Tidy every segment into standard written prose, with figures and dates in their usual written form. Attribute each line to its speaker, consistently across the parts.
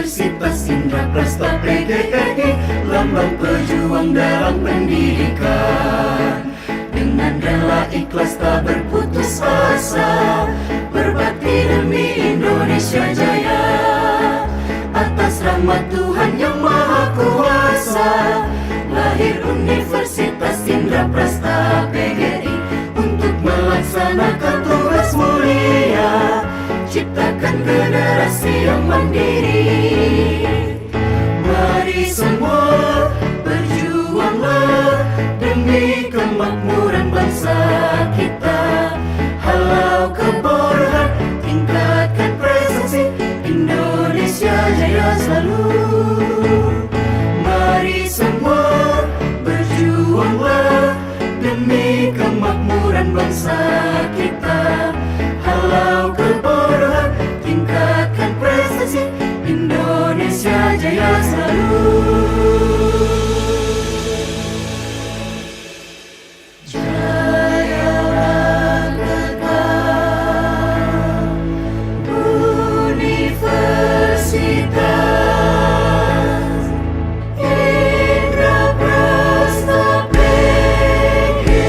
Speaker 1: Universitas Indraprasta PGRI, lambang pejuang dalam pendidikan. Dengan rela ikhlas tak berputus asa, berbakti demi Indonesia Jaya. Atas rahmat Tuhan yang Maha Kuasa, lahir Universitas Indraprasta PGRI untuk melaksanakan tugas mulia, ciptakan generasi yang mandiri. Mari semua berjuanglah demi kemakmuran bangsa kita. Halau kebodohan, tingkatkan prestasi, Indonesia jaya selalu. Mari semua berjuanglah demi kemakmuran bangsa kita. Halau kebodohan, tingkatkan prestasi, Indonesia jaya selalu. Jayalah kekal Universitas Indraprasta PGRI.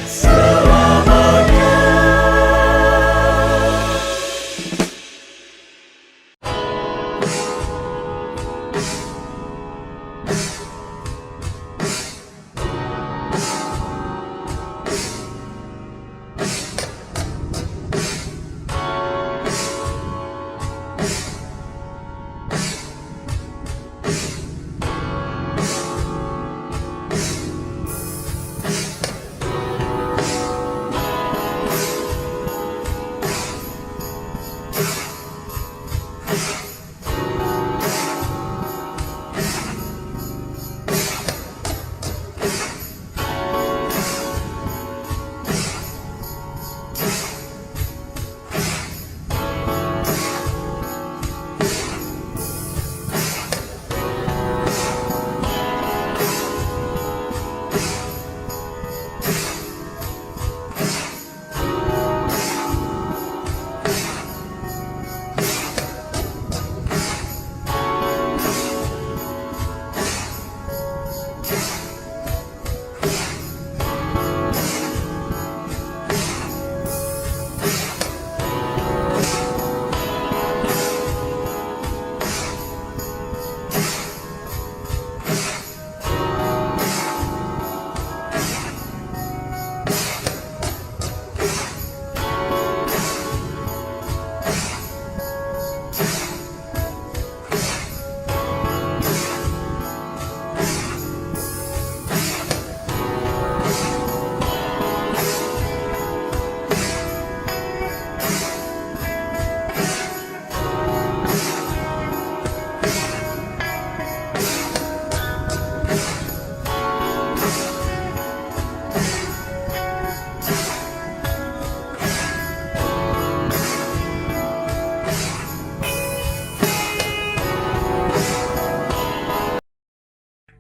Speaker 1: Selamanya.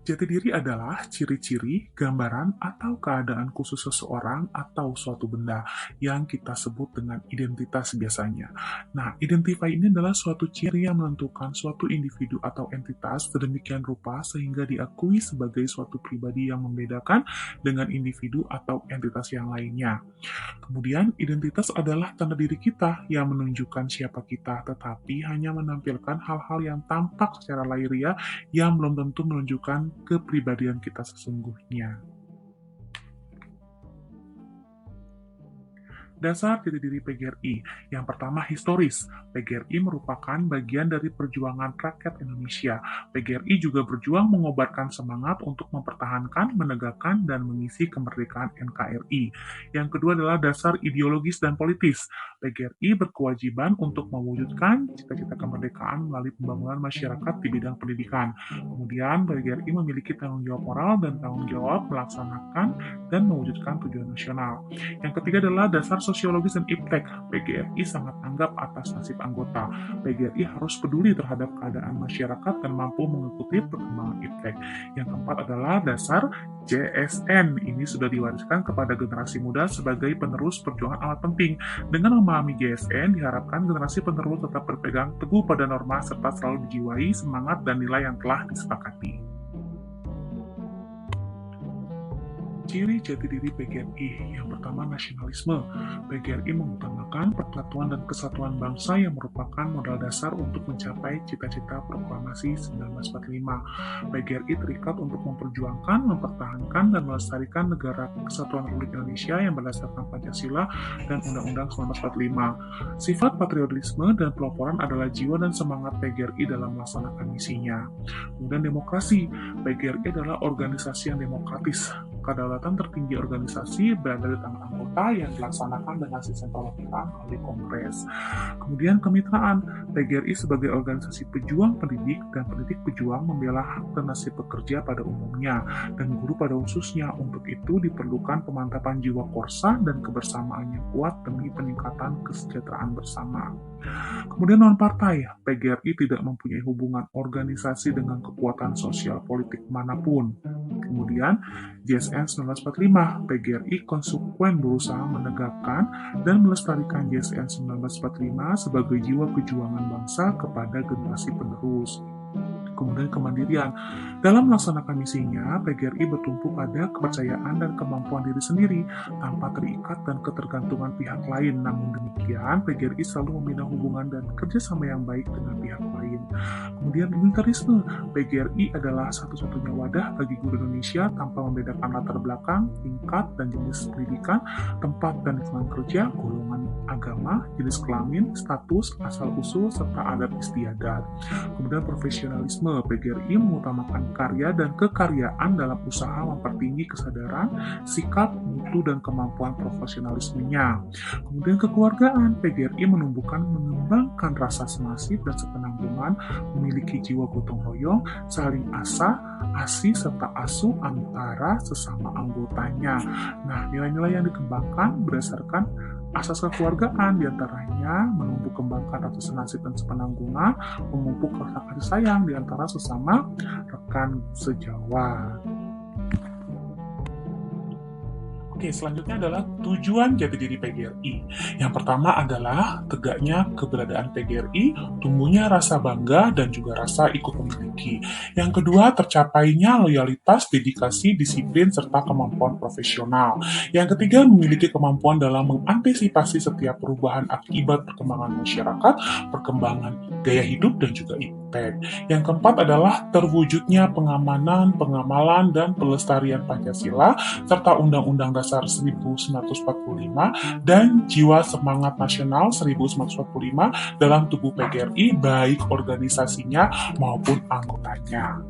Speaker 2: Jati diri adalah ciri-ciri, gambaran, atau keadaan khusus seseorang atau suatu benda yang kita sebut dengan identitas biasanya. Nah, identify ini adalah suatu ciri yang menentukan suatu individu atau entitas sedemikian rupa sehingga diakui sebagai suatu pribadi yang membedakan dengan individu atau entitas yang lainnya. Kemudian, identitas adalah tanda diri kita yang menunjukkan siapa kita, tetapi hanya menampilkan hal-hal yang tampak secara lahiriah yang belum tentu menunjukkan kepribadian kita sesungguhnya. Dasar jati diri PGRI. Yang pertama, historis. PGRI merupakan bagian dari perjuangan rakyat Indonesia. PGRI juga berjuang mengobarkan semangat untuk mempertahankan, menegakkan, dan mengisi kemerdekaan NKRI. Yang kedua adalah dasar ideologis dan politis. PGRI berkewajiban untuk mewujudkan cita-cita kemerdekaan melalui pembangunan masyarakat di bidang pendidikan. Kemudian, PGRI memiliki tanggung jawab moral dan tanggung jawab melaksanakan dan mewujudkan tujuan nasional. Yang ketiga adalah dasar sosiologis dan iptek, PGRI sangat tanggap atas nasib anggota. PGRI harus peduli terhadap keadaan masyarakat dan mampu mengikuti perkembangan iptek. Yang keempat adalah dasar JSN. Ini sudah diwariskan kepada generasi muda sebagai penerus perjuangan amat penting. Dengan memahami JSN, diharapkan generasi penerus tetap berpegang teguh pada norma serta selalu dijiwai semangat dan nilai yang telah disepakati. Ciri jati diri PGRI. Yang pertama, nasionalisme. PGRI mengutamakan persatuan dan kesatuan bangsa yang merupakan modal dasar untuk mencapai cita-cita proklamasi 1945. PGRI terikat untuk memperjuangkan, mempertahankan, dan melestarikan negara kesatuan Republik Indonesia yang berdasarkan Pancasila dan Undang-Undang 1945. Sifat patriotisme dan peloporan adalah jiwa dan semangat PGRI dalam melaksanakan misinya. Kemudian demokrasi. PGRI adalah organisasi yang demokratis. Kedaulatan tertinggi organisasi berada di tangan anggota yang dilaksanakan dengan sistem perwakilan oleh Kongres. Kemudian kemitraan, PGRI sebagai organisasi pejuang pendidik dan pendidik pejuang membela hak dan nasib pekerja pada umumnya dan guru pada khususnya. Untuk itu diperlukan pemantapan jiwa korsa dan kebersamaan yang kuat demi peningkatan kesejahteraan bersama. Kemudian non-partai, PGRI tidak mempunyai hubungan organisasi dengan kekuatan sosial politik manapun. Kemudian, JSN 1945, PGRI konsekuen berusaha menegakkan dan melestarikan JSN 1945 sebagai jiwa perjuangan bangsa kepada generasi penerus. Kemudian kemandirian. Dalam melaksanakan misinya, PGRI bertumpu pada kepercayaan dan kemampuan diri sendiri tanpa terikat dan ketergantungan pihak lain. Namun demikian, PGRI selalu membina hubungan dan kerjasama yang baik dengan pihak lain. Kemudian unitarisme. PGRI adalah satu-satunya wadah bagi guru Indonesia tanpa membedakan latar belakang, tingkat, dan jenis pendidikan, tempat dan lingkungan kerja, golongan agama, jenis kelamin, status, asal-usul, serta adat istiadat. Kemudian profesionalisme. PGRI mengutamakan karya dan kekaryaan dalam usaha mempertinggi kesadaran, sikap, mutu, dan kemampuan profesionalismenya. Kemudian kekeluargaan. PGRI mengembangkan rasa senasib dan sepenanggungan, memiliki jiwa gotong royong, saling asih, serta asuh antara sesama anggotanya. Nah, nilai-nilai yang dikembangkan berdasarkan asas kekeluargaan, diantaranya menumbuh kembangkan rasa senasib dan sepenanggungan, memupuk rasa kasih sayang di antara sesama rekan sejawat. Oke, selanjutnya adalah tujuan jati diri PGRI. Yang pertama adalah tegaknya keberadaan PGRI, tumbuhnya rasa bangga dan juga rasa ikut memiliki. Yang kedua, tercapainya loyalitas, dedikasi, disiplin, serta kemampuan profesional. Yang ketiga, memiliki kemampuan dalam mengantisipasi setiap perubahan akibat perkembangan masyarakat, perkembangan gaya hidup, dan juga iptek. Yang keempat adalah terwujudnya pengamanan, pengamalan, dan pelestarian Pancasila, serta Undang-Undang Dasar 1945 dan jiwa semangat nasional 1945 dalam tubuh PGRI, baik organisasinya maupun anggotanya.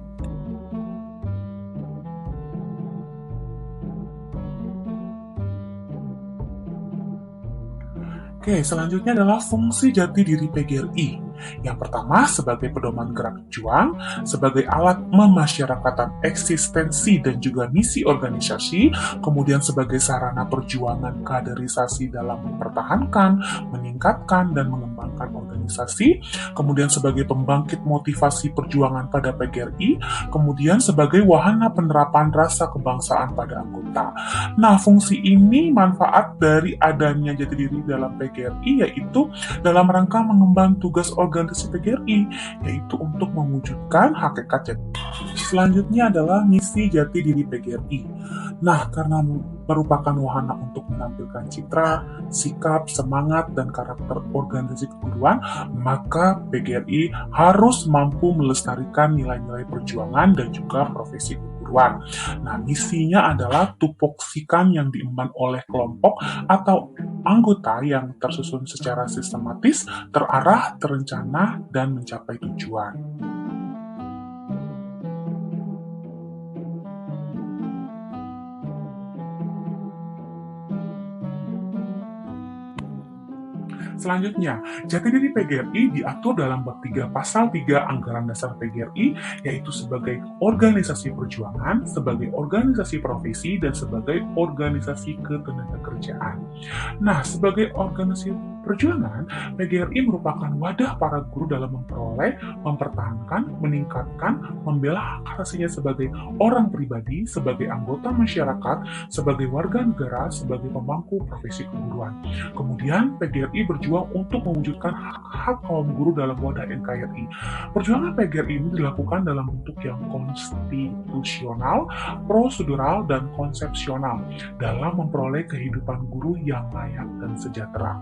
Speaker 2: Oke, selanjutnya adalah fungsi jati diri PGRI. Yang pertama, sebagai pedoman gerak juang, sebagai alat memasyarakatan eksistensi dan juga misi organisasi, kemudian sebagai sarana perjuangan kaderisasi dalam mempertahankan, meningkatkan, dan mengembangkan organisasi, kemudian sebagai pembangkit motivasi perjuangan pada PGRI, kemudian sebagai wahana penerapan rasa kebangsaan pada anggota. Nah, fungsi ini manfaat dari adanya jati diri dalam PGRI yaitu dalam rangka mengemban tugas organisasi PGRI, yaitu untuk mewujudkan hakikat jati. Selanjutnya adalah misi jati diri PGRI. Nah, karena merupakan wahana untuk menampilkan citra, sikap, semangat, dan karakter organisasi keguruan, maka PGRI harus mampu melestarikan nilai-nilai perjuangan dan juga profesi keguruan. Nah, misinya adalah tupoksikan yang diemban oleh kelompok atau anggota yang tersusun secara sistematis, terarah, terencana, dan mencapai tujuan. Selanjutnya, jati diri PGRI diatur dalam bab 3 pasal 3 Anggaran Dasar PGRI, yaitu sebagai organisasi perjuangan, sebagai organisasi profesi, dan sebagai organisasi ketenagakerjaan. Nah, sebagai organisasi perjuangan, PGRI merupakan wadah para guru dalam memperoleh, mempertahankan, meningkatkan, membela hak asasinya sebagai orang pribadi, sebagai anggota masyarakat, sebagai warga negara, sebagai pemangku profesi keguruan. Kemudian, PGRI berjuang untuk mewujudkan hak-hak kaum guru dalam wadah NKRI. Perjuangan PGRI ini dilakukan dalam bentuk yang konstitusional, prosedural, dan konsepsional dalam memperoleh kehidupan guru yang layak dan sejahtera.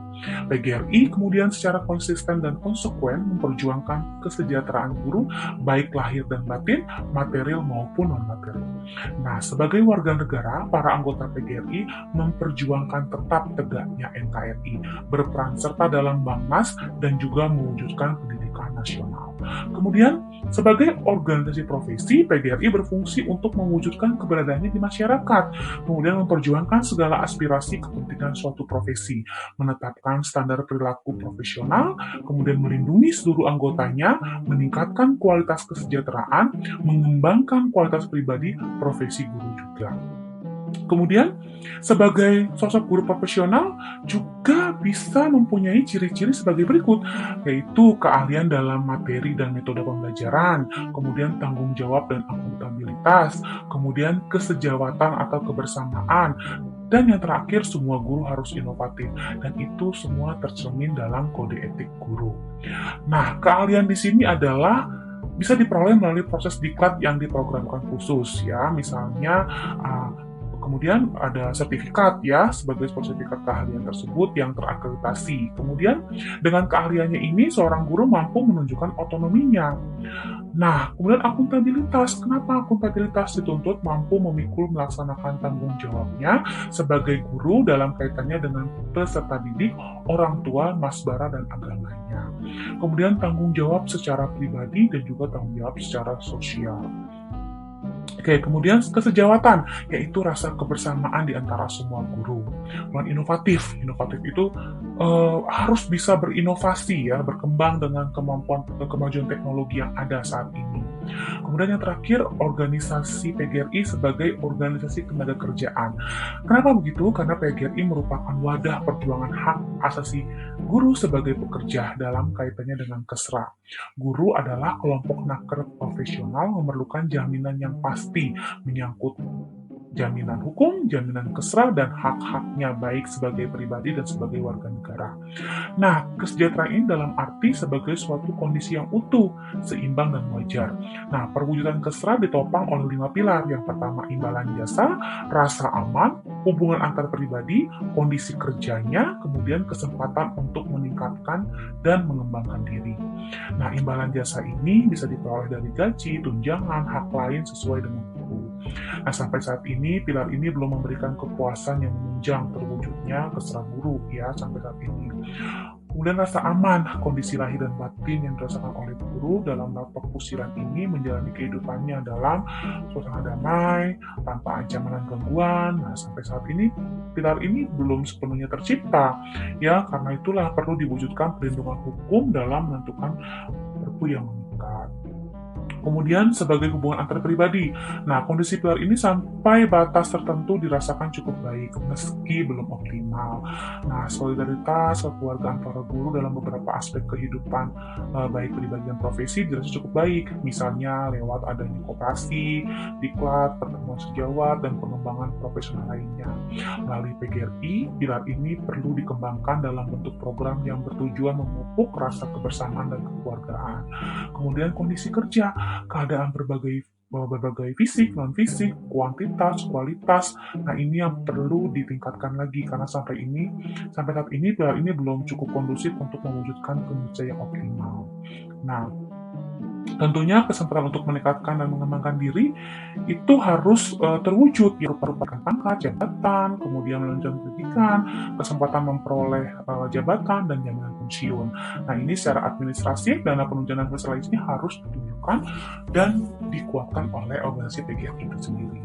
Speaker 2: PGRI kemudian secara konsisten dan konsekuen memperjuangkan kesejahteraan guru baik lahir dan batin, material maupun non-material. Nah, sebagai warga negara, para anggota PGRI memperjuangkan tetap tegaknya NKRI, berperan serta dalam Bangnas dan juga mewujudkan pendidikan nasional. Kemudian, sebagai organisasi profesi, PGRI berfungsi untuk mewujudkan keberadaannya di masyarakat, kemudian memperjuangkan segala aspirasi kepentingan suatu profesi, menetapkan standar perilaku profesional, kemudian melindungi seluruh anggotanya, meningkatkan kualitas kesejahteraan, mengembangkan kualitas pribadi profesi guru juga. Kemudian, sebagai sosok guru profesional juga bisa mempunyai ciri-ciri sebagai berikut, yaitu keahlian dalam materi dan metode pembelajaran, kemudian tanggung jawab dan akuntabilitas, kemudian kesejawatan atau kebersamaan, dan yang terakhir, semua guru harus inovatif, dan itu semua tercermin dalam kode etik guru. Nah, keahlian di sini adalah bisa diperoleh melalui proses diklat yang diprogramkan khusus, ya, misalnya kemudian ada sertifikat ya sebagai sertifikat keahlian tersebut yang terakreditasi. Kemudian dengan keahliannya ini seorang guru mampu menunjukkan otonominya. Nah, kemudian akuntabilitas. Kenapa akuntabilitas dituntut mampu memikul melaksanakan tanggung jawabnya sebagai guru dalam kaitannya dengan peserta didik, orang tua, masbara, dan agamanya. Kemudian tanggung jawab secara pribadi dan juga tanggung jawab secara sosial. Oke, kemudian kesejawatan, yaitu rasa kebersamaan di antara semua guru. Kemudian inovatif itu harus bisa berinovasi ya, berkembang dengan kemajuan teknologi yang ada saat ini. Kemudian yang terakhir, organisasi PGRI sebagai organisasi ketenagakerjaan. Kenapa begitu? Karena PGRI merupakan wadah perjuangan hak asasi guru sebagai pekerja dalam kaitannya dengan KESRA. Guru adalah kelompok naker profesional memerlukan jaminan yang pasti menyangkut jaminan hukum, jaminan KESRA, dan hak-haknya baik sebagai pribadi dan sebagai warga negara. Nah, kesejahteraan ini dalam arti sebagai suatu kondisi yang utuh, seimbang, dan wajar. Nah, perwujudan KESRA ditopang oleh 5 pilar. Yang pertama, imbalan jasa, rasa aman, hubungan antar pribadi, kondisi kerjanya, kemudian kesempatan untuk meningkatkan dan mengembangkan diri. Nah, imbalan jasa ini bisa diperoleh dari gaji, tunjangan, hak lain sesuai dengan hukum. Nah, sampai saat ini, pilar ini belum memberikan kepuasan yang menunjang terwujudnya KESRA guru ya, sampai saat ini. Kemudian rasa aman, kondisi lahir dan batin yang dirasakan oleh guru dalam perkusiran ini menjalani kehidupannya dalam suasana damai, tanpa ancaman dan gangguan. Nah, sampai saat ini, pilar ini belum sepenuhnya tercipta. Ya, karena itulah perlu diwujudkan perlindungan hukum dalam menentukan perpu yang mengikat. Kemudian sebagai hubungan antar pribadi. Nah, kondisi pilar ini sampai batas tertentu dirasakan cukup baik, meski belum optimal. Nah, solidaritas kekeluargaan para guru dalam beberapa aspek kehidupan, baik pribadi dan profesi, dirasa cukup baik. Misalnya lewat adanya koperasi, diklat, pertemuan sejawat, dan pengembangan profesional lainnya. Melalui PGRI, pilar ini perlu dikembangkan dalam bentuk program yang bertujuan memupuk rasa kebersamaan dan kekeluargaan. Kemudian kondisi kerja, keadaan berbagai fisik, non-fisik, kuantitas, kualitas. Nah, ini yang perlu ditingkatkan lagi karena sampai saat ini pilar ini belum cukup kondusif untuk mewujudkan kinerja yang optimal. Nah, tentunya kesempatan untuk meningkatkan dan mengembangkan diri itu harus terwujud, ya, berupa pangkat, jabatan, kemudian melanjutkan pendidikan, kesempatan memperoleh jabatan, dan jaminan pensiun. Nah, ini secara administrasi, dana penunjangan sosial ini harus ditunjukkan dan dikuatkan oleh organisasi PGRI itu sendiri.